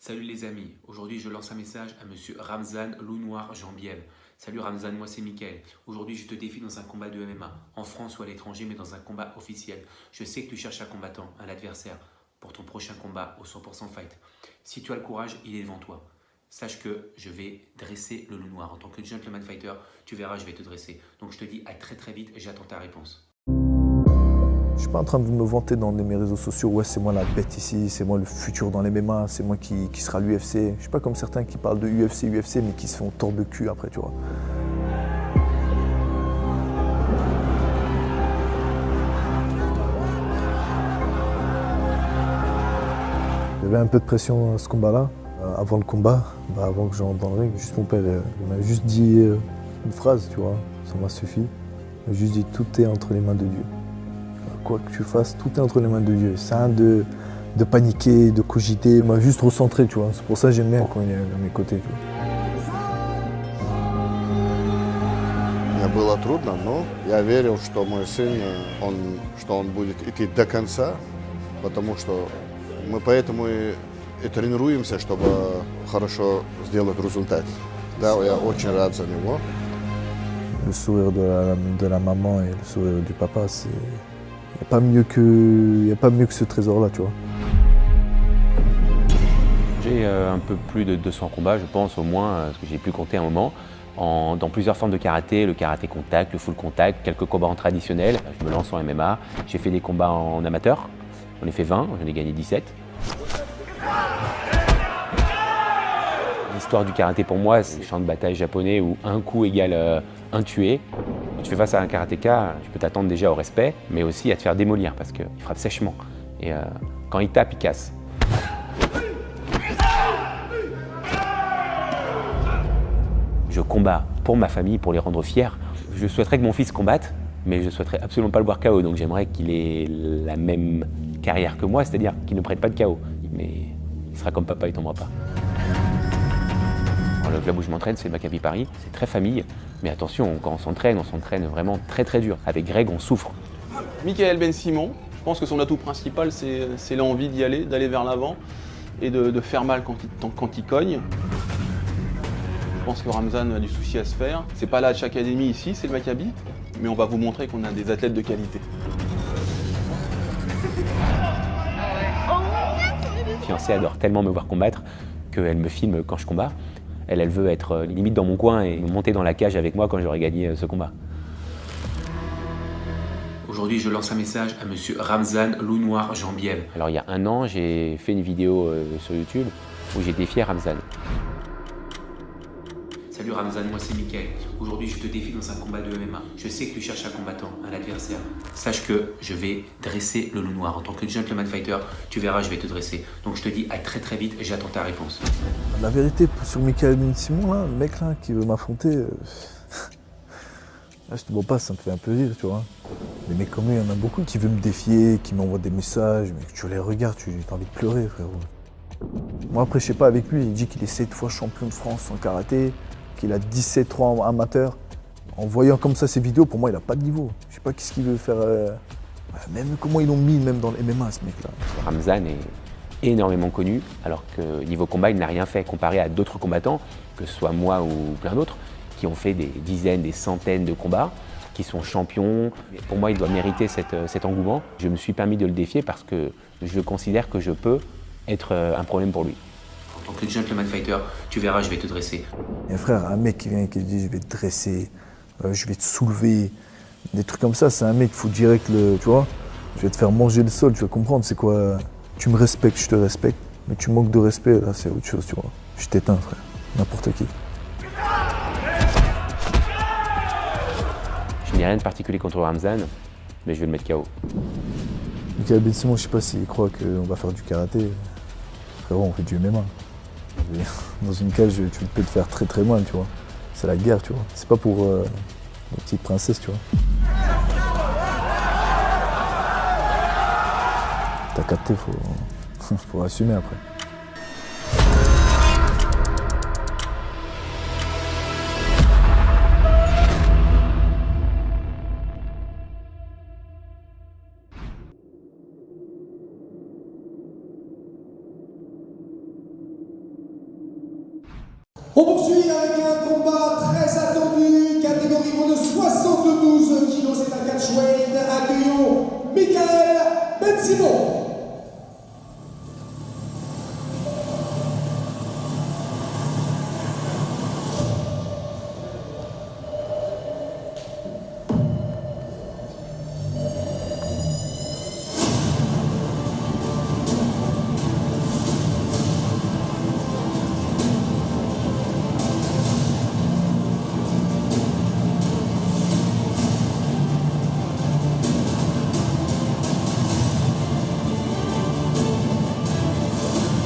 Salut les amis, aujourd'hui je lance un message à monsieur Ramzan Loup Noir Jambiel. Salut Ramzan, moi c'est Mickaël. Aujourd'hui je te défie dans un combat de MMA, en France ou à l'étranger, mais dans un combat officiel. Je sais que tu cherches un combattant, un adversaire, pour ton prochain combat au 100% fight. Si tu as le courage, il est devant toi. Sache que je vais dresser le loup noir. En tant que gentleman fighter, tu verras, je vais te dresser. Donc je te dis à très très vite et j'attends ta réponse. Je suis pas en train de me vanter dans mes réseaux sociaux, ouais c'est moi la bête ici, c'est moi le futur dans les MMA, c'est moi qui sera l'UFC. Je suis pas comme certains qui parlent de UFC, mais qui se font tordre de cul après, tu vois. J'avais un peu de pression à ce combat-là. Avant le combat, avant que j'entre dans le ring, juste mon père il m'a juste dit une phrase, tu vois, ça m'a suffi. Il m'a juste dit tout est entre les mains de Dieu. Quoi que tu fasses, tout est entre les mains de Dieu. C'est un de paniquer, de cogiter, m'a juste recentré, tu vois. C'est pour ça que j'aime bien quand il est à mes côtés. Tu vois. Мне было трудно, но я верил, что мой сын, что он будет идти до конца, потому что мы поэтому и тренируемся, чтобы хорошо сделать результат. Да, я очень рад за него. Le sourire de la maman et le sourire du papa, c'est... Il n'y a pas mieux que ce trésor-là, tu vois. J'ai un peu plus de 200 combats, je pense, au moins, parce que j'ai pu compter un moment, dans plusieurs formes de karaté, le karaté contact, le full contact, quelques combats en traditionnel. Je me lance en MMA, j'ai fait des combats en amateur, j'en ai fait 20, j'en ai gagné 17. L'histoire du karaté pour moi, c'est le champ de bataille japonais où un coup égale un tué. Quand tu fais face à un karatéka, tu peux t'attendre déjà au respect, mais aussi à te faire démolir parce qu'il frappe sèchement. Et quand il tape, il casse. Je combats pour ma famille, pour les rendre fiers. Je souhaiterais que mon fils combatte, mais je ne souhaiterais absolument pas le voir KO. Donc j'aimerais qu'il ait la même carrière que moi, c'est-à-dire qu'il ne prenne pas de KO. Mais il sera comme papa, il ne tombera pas. Le club où je m'entraîne, c'est le Maccabi Paris. C'est très famille, mais attention, quand on s'entraîne vraiment très très dur. Avec Greg, on souffre. Mickaël Ben Simon, je pense que son atout principal, c'est l'envie d'y aller, d'aller vers l'avant et de faire mal quand il cogne. Je pense que Ramzan a du souci à se faire. C'est pas la Hatch Academy ici, c'est le Maccabi, mais on va vous montrer qu'on a des athlètes de qualité. Ma fiancée adore tellement me voir combattre qu'elle me filme quand je combats. Elle veut être limite dans mon coin et monter dans la cage avec moi quand j'aurai gagné ce combat. Aujourd'hui je lance un message à monsieur Ramzan Loup Noir Jambiel. Alors il y a un an, j'ai fait une vidéo sur YouTube où j'ai défié Ramzan. Salut Ramzan, moi c'est Mickaël. Aujourd'hui je te défie dans un combat de MMA. Je sais que tu cherches un combattant, un adversaire. Sache que je vais dresser le loup noir. En tant que gentleman fighter, tu verras, je vais te dresser. Donc je te dis à très très vite et j'attends ta réponse. La vérité, sur Mickaël Ben Simon, là, le mec là, qui veut m'affronter, là, je te vois pas, ça me fait un peu rire, tu vois. Des mecs comme lui, il y en a beaucoup qui veulent me défier, qui m'envoient des messages, mais tu les regardes, tu as envie de pleurer, frérot. Moi après, je sais pas, avec lui, il dit qu'il est 7 fois champion de France en karaté, qu'il a 17 ans amateur. En voyant comme ça ses vidéos, pour moi, il a pas de niveau. Je sais pas qu'est-ce qu'il veut faire. Même comment ils l'ont mis, même dans le MMA, ce mec-là. Ramzan est énormément connu, alors que niveau combat, il n'a rien fait comparé à d'autres combattants, que ce soit moi ou plein d'autres, qui ont fait des dizaines, des centaines de combats, qui sont champions. Pour moi, il doit mériter cet engouement. Je me suis permis de le défier parce que je considère que je peux être un problème pour lui. En tant que gentleman fighter, tu verras, je vais te dresser. Et frère, un mec qui vient et qui dit je vais te dresser, je vais te soulever, des trucs comme ça, c'est un mec, il faut direct tu vois, je vais te faire manger le sol, tu vas comprendre c'est quoi. Tu me respectes, je te respecte, mais tu manques de respect, là c'est autre chose, tu vois. Je t'éteins, frère, n'importe qui. Je n'ai rien de particulier contre Ramzan, mais je vais le mettre KO. Mickaël Ben Simon, je sais pas s'il croit qu'on va faire du karaté. Frérot, on fait du MMA. Dans une cage, tu peux te faire très très mal, tu vois. C'est la guerre, tu vois. C'est pas pour les petites princesses, tu vois. T'as capté, faut assumer après. On poursuit avec un combat très attendu, catégorie moins de 72 kg, c'est un catchweight. Accueillons Michael Ben Simon.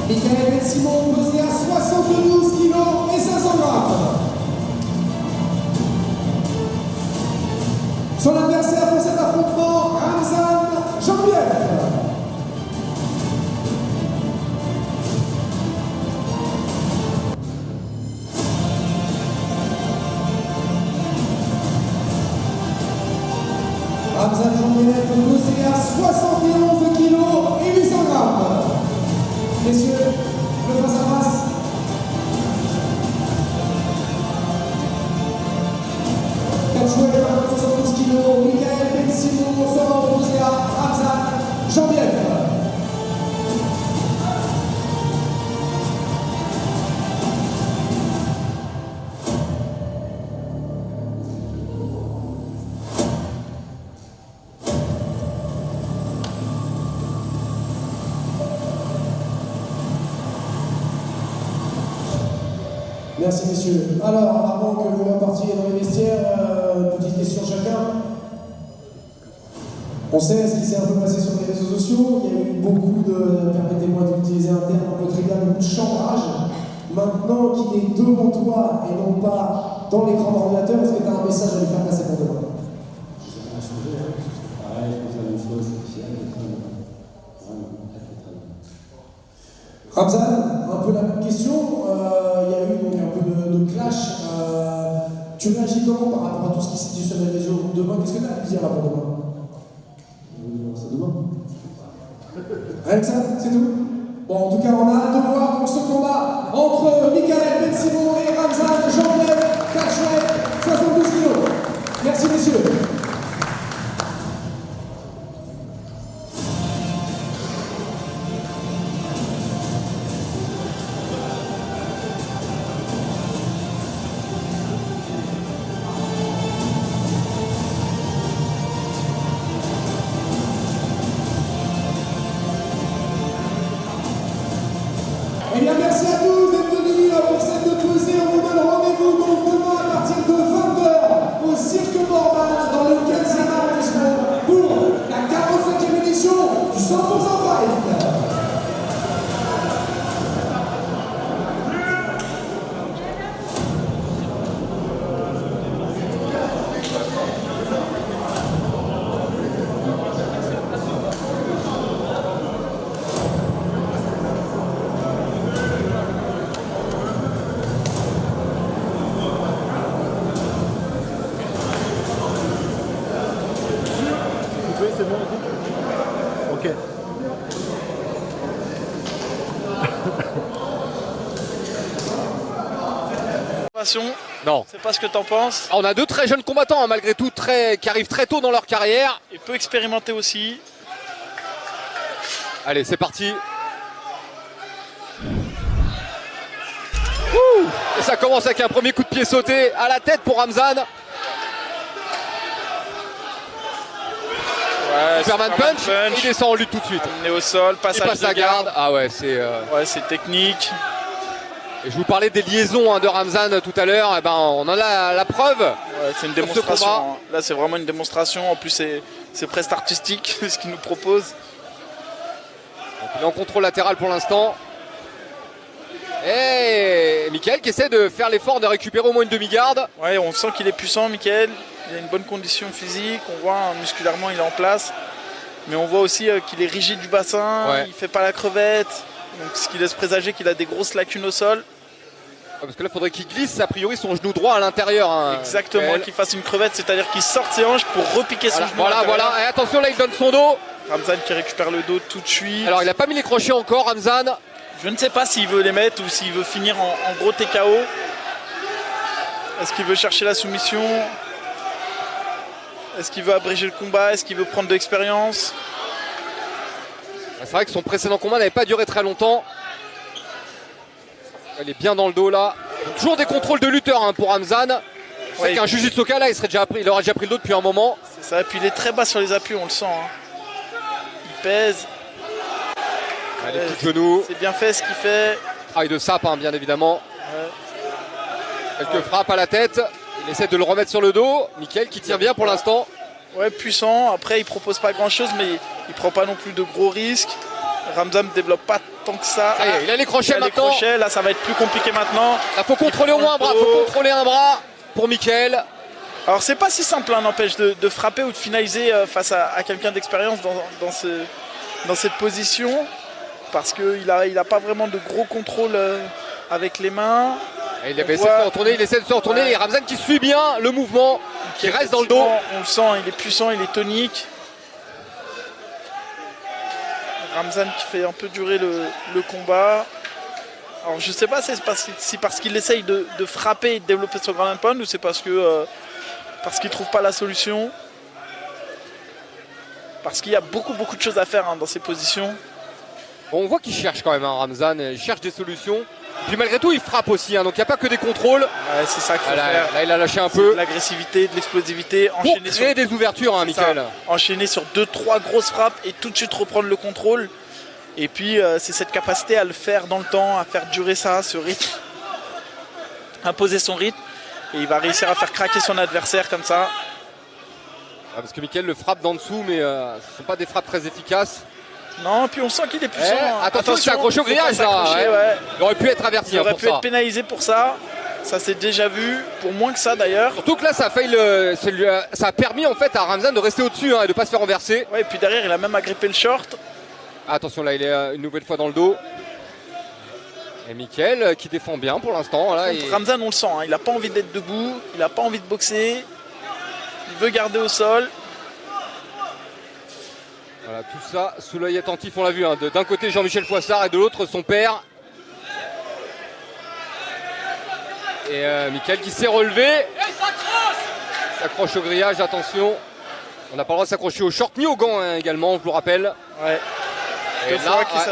Michael Ben Simon pesé à 72 kg et 500 grammes. Son adversaire pour cet affrontement, Ramzan Jambiev. Ramzan Jambiev pesé à 71 kg et 800 grammes. Messieurs, le face à face. Catchweight à 72 kg, Michael Ben Simon sera opposé à Ramzan Jambiev. Merci messieurs. Alors, avant que vous repartiez dans les vestiaires, petite question chacun. On sait ce qui s'est un peu passé sur les réseaux sociaux. Il y a eu beaucoup de, permettez-moi d'utiliser un terme un peu trivial, beaucoup de chambrage. Maintenant qu'il est devant toi et non pas dans l'écran d'ordinateur, est-ce que tu as un message à lui faire passer pour demain? Ça n'a pas changé, hein. Pareil, je pense la même chose, c'est officiel, vraiment, très bien. Ramzan, un peu la même question. Il y a eu donc un peu de clash. Tu réagis comment par rapport à tout ce qui s'est dit sur les réseaux demain? Qu'est-ce que tu as à dire là pour demain? C'est demain. Rien que ça, c'est tout? Bon, en tout cas, on a hâte de voir donc ce combat entre Michael Ben Simon et Ramzan Jambiev, catchweight, 72 kg. Merci messieurs. Eh bien, merci à tous d'être venus pour cette pesée. On vous donne rendez-vous donc demain à partir de 20h au Cirque Morvan dans le 15e arrondissement pour la 45e édition du 100% Fight. C'est bon. Ok. Non. C'est pas ce que t'en penses. On a deux très jeunes combattants, hein, malgré tout, qui arrivent très tôt dans leur carrière. Il peut expérimenter aussi. Allez, c'est parti. Ouh, et ça commence avec un premier coup de pied sauté à la tête pour Ramzan. Ouais, Superman punch, il descend en lutte tout de suite. Amené au sol, passage la garde. Ah ouais, c'est ouais, c'est technique. Et je vous parlais des liaisons de Ramzan tout à l'heure. Eh ben, on en a la preuve. Ouais, c'est une démonstration. Là, c'est vraiment une démonstration. En plus, c'est presque artistique ce qu'il nous propose. Donc, il est en contrôle latéral pour l'instant. Et Michael qui essaie de faire l'effort de récupérer au moins une demi-garde. Ouais, on sent qu'il est puissant, Michael. Il a une bonne condition physique. On voit musculairement, il est en place. Mais on voit aussi qu'il est rigide du bassin. Ouais. Il ne fait pas la crevette. Donc, ce qui laisse présager qu'il a des grosses lacunes au sol. Parce que là, il faudrait qu'il glisse, a priori, son genou droit à l'intérieur. Hein. Exactement, qu'il fasse une crevette, c'est-à-dire qu'il sorte ses hanches pour repiquer son genou. Voilà. Et attention, là, il donne son dos. Ramzan qui récupère le dos tout de suite. Alors, il n'a pas mis les crochets encore, Ramzan. Je ne sais pas s'il veut les mettre ou s'il veut finir en gros TKO. Est-ce qu'il veut chercher la soumission? Est-ce qu'il veut abréger le combat? Est-ce qu'il veut prendre de l'expérience? C'est vrai que son précédent combat n'avait pas duré très longtemps. Il est bien dans le dos là. Toujours des contrôles de lutteur hein, pour Ramzan. C'est Ouais, qu'un Jujutsuka là, il aurait déjà pris le dos depuis un moment. C'est ça, et puis il est très bas sur les appuis, on le sent. Hein. Il pèse. Les petits genoux. C'est bien fait ce qu'il fait. Travail de sape hein, bien évidemment. Ouais. Quelques frappes à la tête. Il essaie de le remettre sur le dos. Mickaël qui tient bien pour l'instant. Ouais, puissant. Après, il propose pas grand chose, mais il prend pas non plus de gros risques. Ramzan ne développe pas tant que ça. Ça y est, il a les crochets maintenant. Les crochets, là, ça va être plus compliqué maintenant. Il faut contrôler au moins un bras. Il faut contrôler un bras pour Mickaël. Alors, c'est pas si simple, hein, n'empêche, de frapper ou de finaliser face à quelqu'un d'expérience dans cette position. Parce qu'il a pas vraiment de gros contrôle avec les mains. Et il essaie de se retourner, il essaie de se retourner. Ouais. Et Ramzan qui suit bien le mouvement, qui reste dans le dos. On le sent, il est puissant, il est tonique. Ramzan qui fait un peu durer le combat. Alors je sais pas si parce qu'il essaye de frapper et de développer son ground and pound ou c'est parce qu'il trouve pas la solution. Parce qu'il y a beaucoup de choses à faire hein, dans ces positions. Bon, on voit qu'il cherche quand même hein, Ramzan, il cherche des solutions. Puis malgré tout il frappe aussi, hein, donc il n'y a pas que des contrôles. Ouais, c'est ça qu'il faut faire. Là il a lâché un peu. De l'agressivité, de l'explosivité. Pour créer des ouvertures hein, Mickaël. Enchaîner sur 2-3 grosses frappes et tout de suite reprendre le contrôle. Et puis c'est cette capacité à le faire dans le temps, à faire durer ça, ce rythme. Imposer son rythme. Et il va réussir à faire craquer son adversaire comme ça. Ah, parce que Mickaël le frappe d'en dessous, mais ce ne sont pas des frappes très efficaces. Non, puis on sent qu'il est puissant. Attention, il s'est accroché au grillage là. Ouais. Il aurait pu être averti. Il aurait pu être pénalisé pour ça. Ça s'est déjà vu, pour moins que ça d'ailleurs. Surtout que là, ça a permis en fait à Ramzan de rester au-dessus hein, et de ne pas se faire renverser. Ouais, et puis derrière, il a même agrippé le short. Attention, là, il est une nouvelle fois dans le dos. Et Mickaël qui défend bien pour l'instant. Ramzan, on le sent, hein, il n'a pas envie d'être debout, il n'a pas envie de boxer. Il veut garder au sol. Voilà, tout ça sous l'œil attentif, on l'a vu. Hein, d'un côté Jean-Michel Fouassard et de l'autre son père. Et Mickaël qui s'est relevé. S'accroche au grillage, attention. On n'a pas le droit de s'accrocher au short ni aux gants hein, également, je vous le rappelle. Ouais. Et là, qui oh,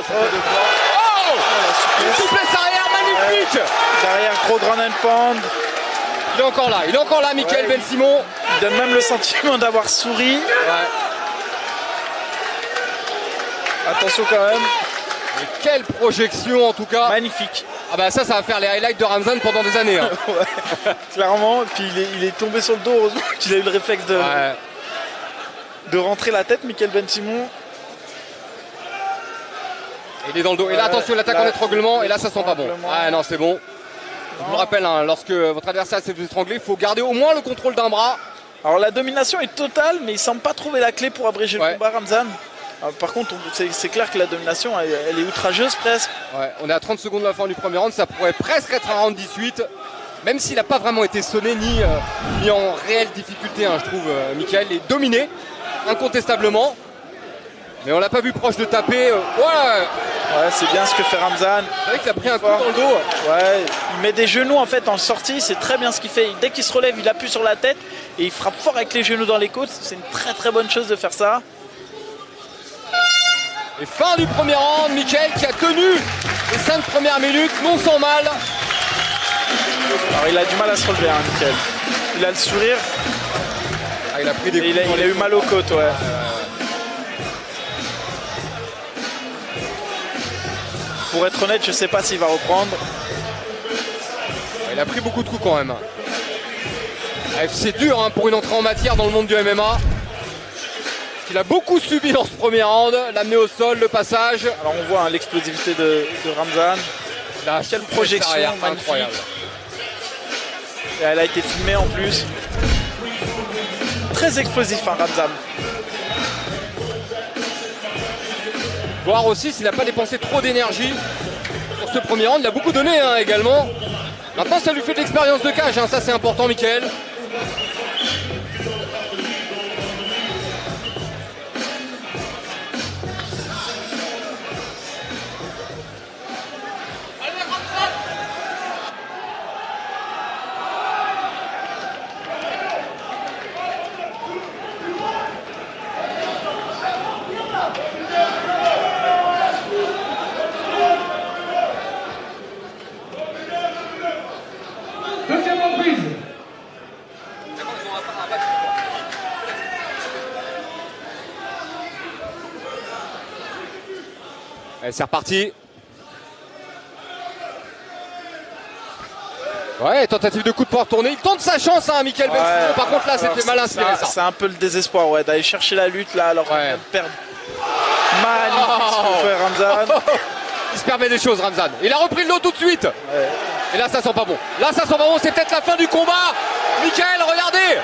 une souplesse arrière magnifique. Derrière, gros ground and pound. Il est encore là, Mickaël Ben Simon. Il donne même le sentiment d'avoir souri. Ouais. Attention quand même. Mais quelle projection en tout cas. Magnifique. Ah bah ça va faire les highlights de Ramzan pendant des années. Hein. Ouais, clairement. Et puis il est tombé sur le dos. Heureusement qu'il a eu le réflexe de rentrer la tête, Mickaël Ben Simon. Il est dans le dos. Et là, attention, l'attaque en étranglement. Et là, ça sent pas bon. Ah non, c'est bon. Je vous rappelle, hein, lorsque votre adversaire s'est fait étrangler, il faut garder au moins le contrôle d'un bras. Alors la domination est totale, mais il semble pas trouver la clé pour abréger le combat, Ramzan. Alors, par contre, c'est clair que la domination, elle est outrageuse presque. Ouais, on est à 30 secondes de la fin du premier round. Ça pourrait presque être un round 18. Même s'il n'a pas vraiment été sonné ni en réelle difficulté, hein, je trouve. Mickaël est dominé, incontestablement. Mais on l'a pas vu proche de taper. Ouais, c'est bien ce que fait Ramzan. C'est vrai qu'il a pris un coup dans le dos. Ouais, il met des genoux en fait en sortie, c'est très bien ce qu'il fait. Dès qu'il se relève, il appuie sur la tête et il frappe fort avec les genoux dans les côtes. C'est une très bonne chose de faire ça. Et fin du premier round, Mickaël qui a tenu les 5 premières minutes, non sans mal. Alors il a du mal à se relever, hein, Mickaël. Il a le sourire. Il a pris des coups. Il a eu mal aux côtes, ouais. Pour être honnête, je sais pas s'il va reprendre. Il a pris beaucoup de coups quand même. C'est dur hein, pour une entrée en matière dans le monde du MMA. Il a beaucoup subi dans ce premier round, l'amener au sol, le passage. Alors on voit hein, l'explosivité de Ramzan. Quelle projection magnifique. Incroyable. Et elle a été filmée en plus. Très explosif hein, Ramzan. Voir aussi s'il n'a pas dépensé trop d'énergie sur ce premier round. Il a beaucoup donné hein, également. Maintenant ça lui fait de l'expérience de cage, hein. Ça c'est important Mickaël. Allez, c'est reparti. Ouais, tentative de coup de poing retourné. Il tente sa chance, hein, Michael Ben Simon. Par contre, là, c'était mal inspiré, ça. C'est un peu le désespoir, ouais, d'aller chercher la lutte, là, alors qu'on vient de perdre. Magnifique ce que fait Ramzan. Il se permet des choses, Ramzan. Il a repris le dos tout de suite. Ouais. Et là, ça sent pas bon. Là, ça sent pas bon. C'est peut-être la fin du combat. Michael, regardez.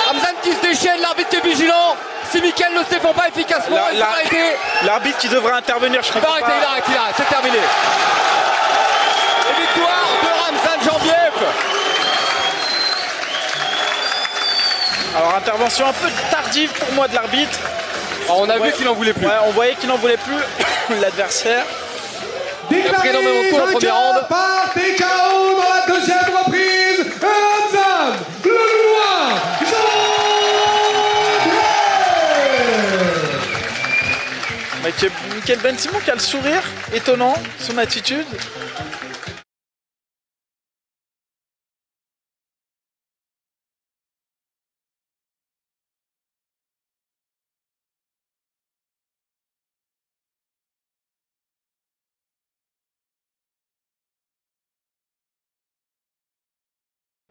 Ramzan qui se déchaîne. L'arbitre qui est vigilant. Si Michael ne se défend pas efficacement, il va arrêter. L'arbitre qui devrait intervenir, je comprends pas. Il arrête. C'est terminé. Et victoire de Ramzan Jambiev. Alors, intervention un peu tardive pour moi de l'arbitre. On a vu qu'il n'en voulait plus. Ouais, on voyait qu'il n'en voulait plus, l'adversaire. Déclaré vainqueur par TKO dans la deuxième reprise, Ramzan Lounoir Jambiev. Michael Ben Simon qui a le sourire étonnant, son attitude.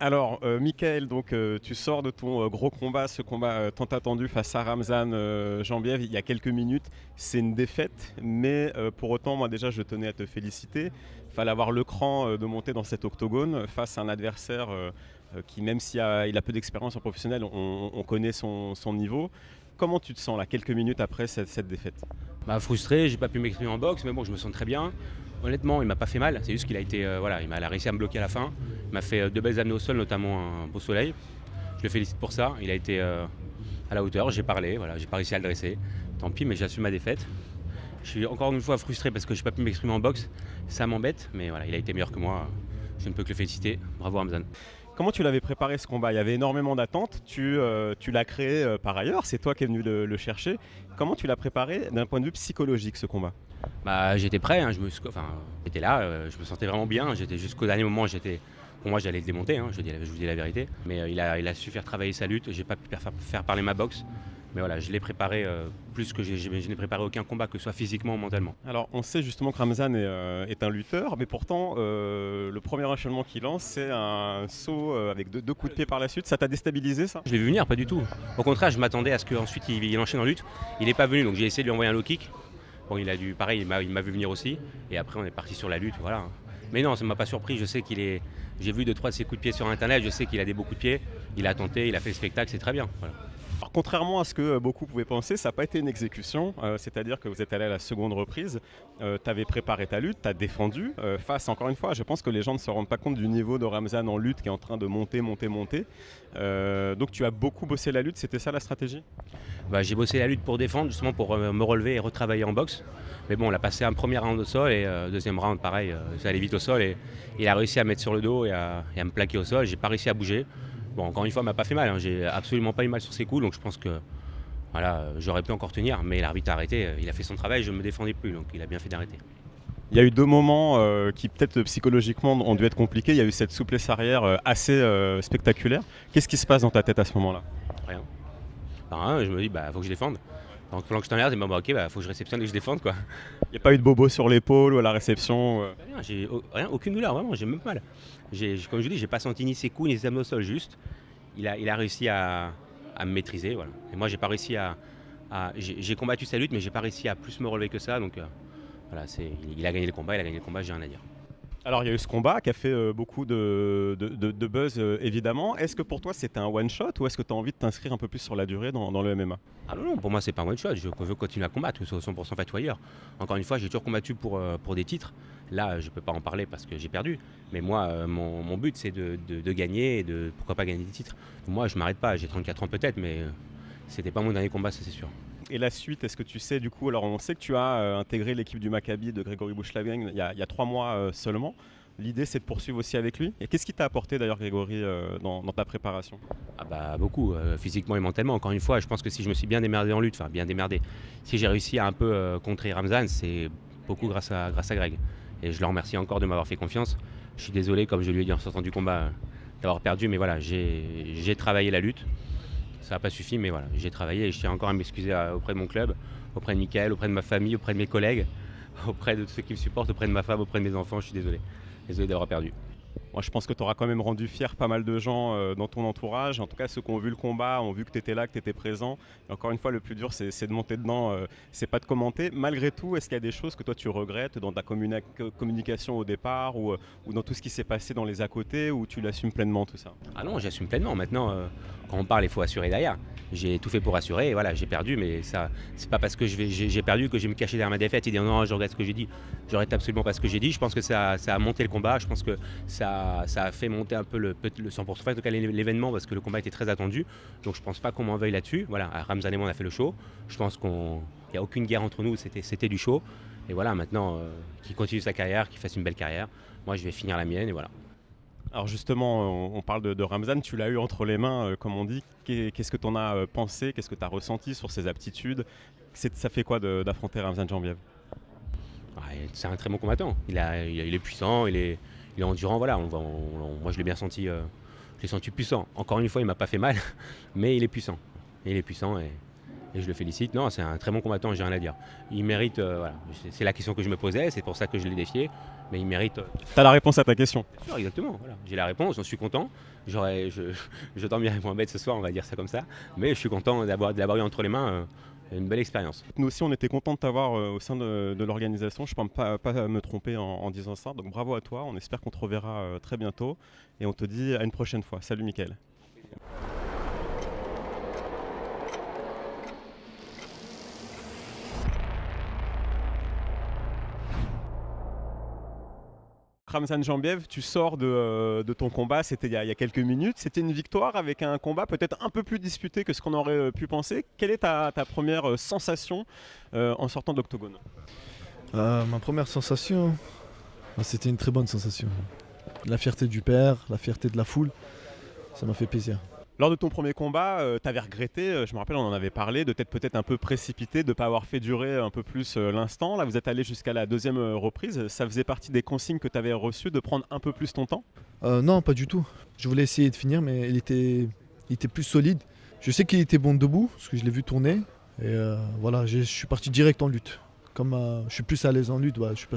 Alors, Michael, donc, tu sors de ton gros combat, ce combat tant attendu face à Ramzan Jambiev il y a quelques minutes. C'est une défaite, mais pour autant, moi déjà, je tenais à te féliciter. Il fallait avoir le cran de monter dans cet octogone face à un adversaire qui, même s'il a peu d'expérience en professionnel, on connaît son niveau. Comment tu te sens là, quelques minutes après cette défaite? Frustré, j'ai pas pu m'exprimer en boxe, mais bon, je me sens très bien. Honnêtement, il m'a pas fait mal, c'est juste qu'il a été, il a réussi à me bloquer à la fin. Il m'a fait 2 belles amenées au sol, notamment un beau soleil. Je le félicite pour ça, il a été à la hauteur, j'ai parlé, j'ai pas réussi à le dresser. Tant pis, mais j'assume ma défaite. Je suis encore une fois frustré parce que j'ai pas pu m'exprimer en boxe, ça m'embête, mais voilà, il a été meilleur que moi, je ne peux que le féliciter. Bravo Ramzan. Comment tu l'avais préparé ce combat? Il y avait énormément d'attentes, tu l'as créé par ailleurs, c'est toi qui es venu le chercher. Comment tu l'as préparé d'un point de vue psychologique ce combat? J'étais prêt, hein, j'étais là, je me sentais vraiment bien, jusqu'au dernier moment, pour moi j'allais le démonter, hein, je vous dis la vérité. Mais il a su faire travailler sa lutte, j'ai pas pu faire parler ma boxe. Mais voilà, je l'ai préparé plus que je n'ai préparé aucun combat, que ce soit physiquement ou mentalement. Alors on sait justement que Ramzan est un lutteur, mais pourtant le premier enchaînement qu'il lance, c'est un saut avec deux coups de pied par la suite. Ça t'a déstabilisé ça? Je l'ai vu venir, pas du tout. Au contraire, je m'attendais à ce qu'ensuite il enchaîne en lutte. Il n'est pas venu, donc j'ai essayé de lui envoyer un low kick. Bon, il m'a vu venir aussi. Et après on est parti sur la lutte, voilà. Mais non, ça ne m'a pas surpris, je sais j'ai vu 2-3 de ses coups de pied sur internet, je sais qu'il a des beaux coups de pied. Il a tenté, il a fait le spectacle, c'est très bien. Voilà. Alors, contrairement à ce que beaucoup pouvaient penser, ça n'a pas été une exécution, c'est-à-dire que vous êtes allé à la seconde reprise, tu avais préparé ta lutte, tu as défendu, face, encore une fois, je pense que les gens ne se rendent pas compte du niveau de Ramzan en lutte qui est en train de monter. Donc tu as beaucoup bossé la lutte, c'était ça la stratégie? J'ai bossé la lutte pour défendre, justement pour me relever et retravailler en boxe. Mais bon, on a passé un premier round au sol et deuxième round, pareil, ça allait vite au sol et il a réussi à mettre sur le dos et à me plaquer au sol, j'ai pas réussi à bouger. Bon, encore une fois, il m'a pas fait mal, hein. J'ai absolument pas eu mal sur ses coups, donc je pense que voilà, j'aurais pu encore tenir, mais l'arbitre a arrêté, il a fait son travail, je ne me défendais plus, donc il a bien fait d'arrêter. Il y a eu 2 moments qui peut-être psychologiquement ont dû être compliqués, il y a eu cette souplesse arrière assez spectaculaire. Qu'est-ce qui se passe dans ta tête à ce moment-là? Rien, je me dis, faut que je défende. Donc pendant que je t'emmerde, je me dis, ok, faut que je réceptionne et que je défende, quoi. Il n'y a pas eu de bobo sur l'épaule ou à la réception? Rien, j'ai rien, aucune douleur, vraiment, j'ai même pas mal. Comme je dis, j'ai pas senti ni ses coups ni ses amenées au sol, juste. Il a réussi à me maîtriser, voilà. Et moi, j'ai pas réussi j'ai combattu sa lutte, mais j'ai pas réussi à plus me relever que ça, donc voilà, il a gagné le combat, j'ai rien à dire. Alors il y a eu ce combat qui a fait beaucoup de buzz évidemment. Est-ce que pour toi c'était un one shot ou est-ce que tu as envie de t'inscrire un peu plus sur la durée dans le MMA? Ah non, pour moi c'est pas un one shot, je veux continuer à combattre, que ce soit au 100% fait ou ailleurs. Encore une fois, j'ai toujours combattu pour des titres. Là je peux pas en parler parce que j'ai perdu. Mais moi mon but c'est de gagner et pourquoi pas gagner des titres. Moi je m'arrête pas, j'ai 34 ans peut-être, mais c'était pas mon dernier combat, ça c'est sûr. Et la suite, est-ce que tu sais du coup, alors on sait que tu as intégré l'équipe du Maccabi de Grégory Bouchlavian il y a 3 mois seulement. L'idée c'est de poursuivre aussi avec lui. Et qu'est-ce qui t'a apporté d'ailleurs Grégory dans ta préparation? Beaucoup, physiquement et mentalement. Encore une fois, je pense que si je me suis bien démerdé en lutte, si j'ai réussi à un peu contrer Ramzan, c'est beaucoup grâce à Greg. Et je le remercie encore de m'avoir fait confiance. Je suis désolé, comme je lui ai dit en sortant du combat, d'avoir perdu, mais voilà, j'ai travaillé la lutte. Ça n'a pas suffi, mais voilà, j'ai travaillé et je tiens encore à m'excuser auprès de mon club, auprès de Michael, auprès de ma famille, auprès de mes collègues. auprès de tous ceux qui me supportent, auprès de ma femme, auprès de mes enfants. Je suis désolé. Désolé d'avoir perdu. Moi, je pense que tu auras quand même rendu fier pas mal de gens dans ton entourage. En tout cas, ceux qui ont vu le combat ont vu que tu étais là, que tu étais présent. Et encore une fois, le plus dur, c'est de monter dedans, c'est pas de commenter. Malgré tout, est-ce qu'il y a des choses que toi tu regrettes dans ta communication au départ ou dans tout ce qui s'est passé dans les à côté, ou tu l'assumes pleinement tout ça? Ah non, j'assume pleinement. Maintenant, quand on parle, il faut assurer derrière. J'ai tout fait pour assurer. Et voilà, j'ai perdu, mais ça, c'est pas parce que j'ai perdu que je vais me cacher derrière ma défaite et dire non, je regrette ce que j'ai dit. Je regrette absolument pas ce que j'ai dit. Je pense que ça a monté le combat. Je pense que ça a fait monter un peu le 100%, en tout cas l'événement, parce que le combat était très attendu. Donc je pense pas qu'on m'en veuille là-dessus. Voilà, Ramzan et moi on a fait le show. Je pense qu'il n'y a aucune guerre entre nous, c'était du show. Et voilà, maintenant, qu'il continue sa carrière, qu'il fasse une belle carrière. Moi je vais finir la mienne et voilà. Alors justement, on parle de Ramzan, tu l'as eu entre les mains, comme on dit. Qu'est-ce que tu en as pensé? Qu'est-ce que tu as ressenti sur ses aptitudes? Ça fait quoi d'affronter Ramzan Jambiev? C'est un très bon combattant. Il est puissant, il est endurant. Voilà, moi je l'ai bien senti, je l'ai senti puissant. Encore une fois, il m'a pas fait mal, mais il est puissant. Il est puissant et je le félicite. Non, c'est un très bon combattant, j'ai rien à dire. Il mérite, voilà, c'est la question que je me posais, c'est pour ça que je l'ai défié. Mais il mérite. Tu as la réponse à ta question. Bien sûr, exactement. Voilà. J'ai la réponse, j'en suis content. Je dormirai moins bête ce soir, on va dire ça comme ça. Mais je suis content d'avoir eu entre les mains une belle expérience. Nous aussi, on était contents de t'avoir au sein de l'organisation. Je ne pense pas me tromper en disant ça. Donc bravo à toi. On espère qu'on te reverra très bientôt. Et on te dit à une prochaine fois. Salut Mickaël. Ramzan Jambiev, tu sors de ton combat, c'était il y a quelques minutes. C'était une victoire avec un combat peut-être un peu plus disputé que ce qu'on aurait pu penser. Quelle est ta première sensation en sortant de l'octogone? Ma première sensation, c'était une très bonne sensation. La fierté du père, la fierté de la foule, ça m'a fait plaisir. Lors de ton premier combat, tu avais regretté, je me rappelle on en avait parlé, de t'être peut-être un peu précipité, de ne pas avoir fait durer un peu plus l'instant. Là vous êtes allé jusqu'à la deuxième reprise, ça faisait partie des consignes que tu avais reçues de prendre un peu plus ton temps? Non, pas du tout. Je voulais essayer de finir, mais il était plus solide. Je sais qu'il était bon debout, parce que je l'ai vu tourner. Et voilà, je suis parti direct en lutte. Comme je suis plus à l'aise en lutte, je suis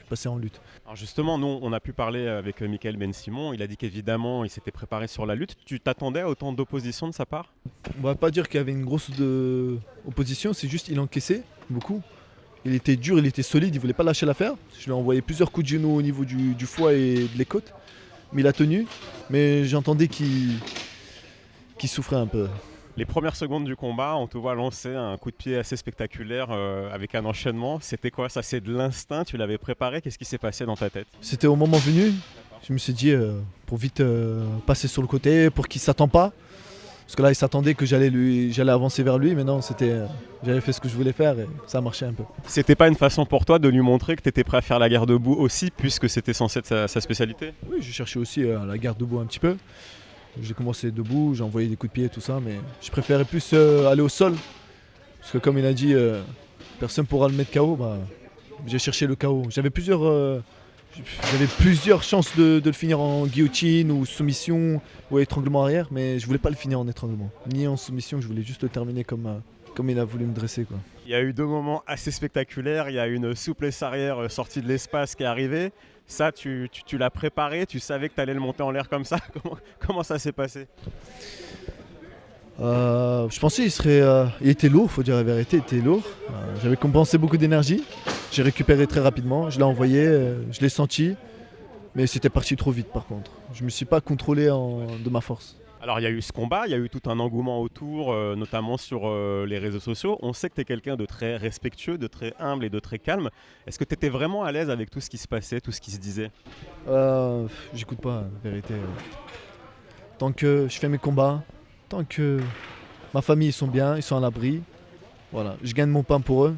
passé en lutte. Alors justement, nous, on a pu parler avec Michael Ben Simon. Il a dit qu'évidemment, il s'était préparé sur la lutte. Tu t'attendais à autant d'opposition de sa part? On va pas dire qu'il y avait une grosse opposition, c'est juste qu'il encaissait beaucoup. Il était dur, il était solide, il voulait pas lâcher l'affaire. Je lui ai envoyé plusieurs coups de genoux au niveau du foie et de les côtes. Mais il a tenu. Mais j'entendais qu'il souffrait un peu. Les premières secondes du combat, on te voit lancer un coup de pied assez spectaculaire avec un enchaînement. C'était quoi ça? C'est de l'instinct? Tu l'avais préparé? Qu'est-ce qui s'est passé dans ta tête? C'était au moment venu. Je me suis dit pour vite passer sur le côté, pour qu'il ne s'attende pas. Parce que là, il s'attendait que j'allais avancer vers lui. Mais non, j'avais fait ce que je voulais faire et ça a marché un peu. C'était pas une façon pour toi de lui montrer que tu étais prêt à faire la guerre debout aussi, puisque c'était censé être sa spécialité? Oui, je cherchais aussi la guerre debout un petit peu. J'ai commencé debout, j'ai envoyé des coups de pied et tout ça, mais je préférais plus aller au sol. Parce que comme il a dit, personne ne pourra le mettre KO, j'ai cherché le KO. J'avais plusieurs chances de le finir en guillotine ou soumission ou étranglement arrière, mais je voulais pas le finir en étranglement. Ni en soumission, je voulais juste le terminer comme il a voulu me dresser, quoi. Il y a eu deux moments assez spectaculaires, il y a une souplesse arrière sortie de l'espace qui est arrivée. Ça, tu l'as préparé, tu savais que tu allais le monter en l'air comme ça. Comment ça s'est passé? Je pensais il était lourd, faut dire la vérité, il était lourd. J'avais compensé beaucoup d'énergie. J'ai récupéré très rapidement, je l'ai envoyé, je l'ai senti. Mais c'était parti trop vite par contre. Je ne me suis pas contrôlé de ma force. Alors il y a eu ce combat, il y a eu tout un engouement autour, notamment sur les réseaux sociaux. On sait que tu es quelqu'un de très respectueux, de très humble et de très calme. Est-ce que tu étais vraiment à l'aise avec tout ce qui se passait, tout ce qui se disait? J'écoute pas, la vérité. Tant que je fais mes combats, tant que ma famille ils sont bien, ils sont à l'abri, voilà, je gagne mon pain pour eux,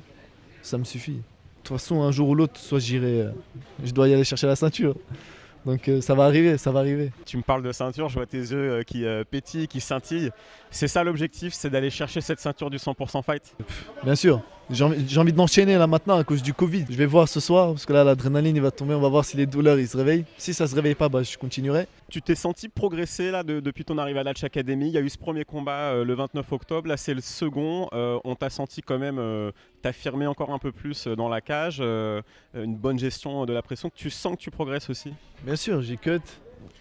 ça me suffit. De toute façon, un jour ou l'autre, soit je dois y aller chercher la ceinture. Donc ça va arriver, ça va arriver. Tu me parles de ceinture, je vois tes yeux qui pétillent, qui scintillent. C'est ça l'objectif, c'est d'aller chercher cette ceinture du 100% fight? Bien sûr, J'ai envie de m'enchaîner là maintenant à cause du Covid. Je vais voir ce soir parce que là l'adrénaline il va tomber, on va voir si les douleurs ils se réveillent. Si ça se réveille pas, je continuerai. Tu t'es senti progresser là depuis ton arrivée à Latch Academy. Il y a eu ce premier combat le 29 octobre, là c'est le second. On t'a senti quand même t'affirmer encore un peu plus dans la cage, une bonne gestion de la pression. Tu sens que tu progresses aussi? Bien sûr, j'ai cut.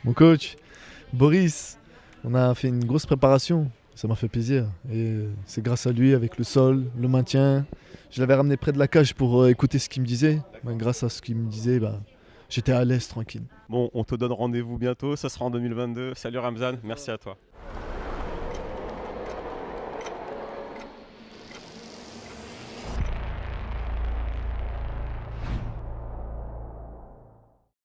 Mon coach, Boris, on a fait une grosse préparation. Ça m'a fait plaisir. Et c'est grâce à lui, avec le sol, le maintien. Je l'avais ramené près de la cage pour écouter ce qu'il me disait. Grâce à ce qu'il me disait, j'étais à l'aise, tranquille. Bon, on te donne rendez-vous bientôt. Ça sera en 2022. Salut Ramzan, merci à toi.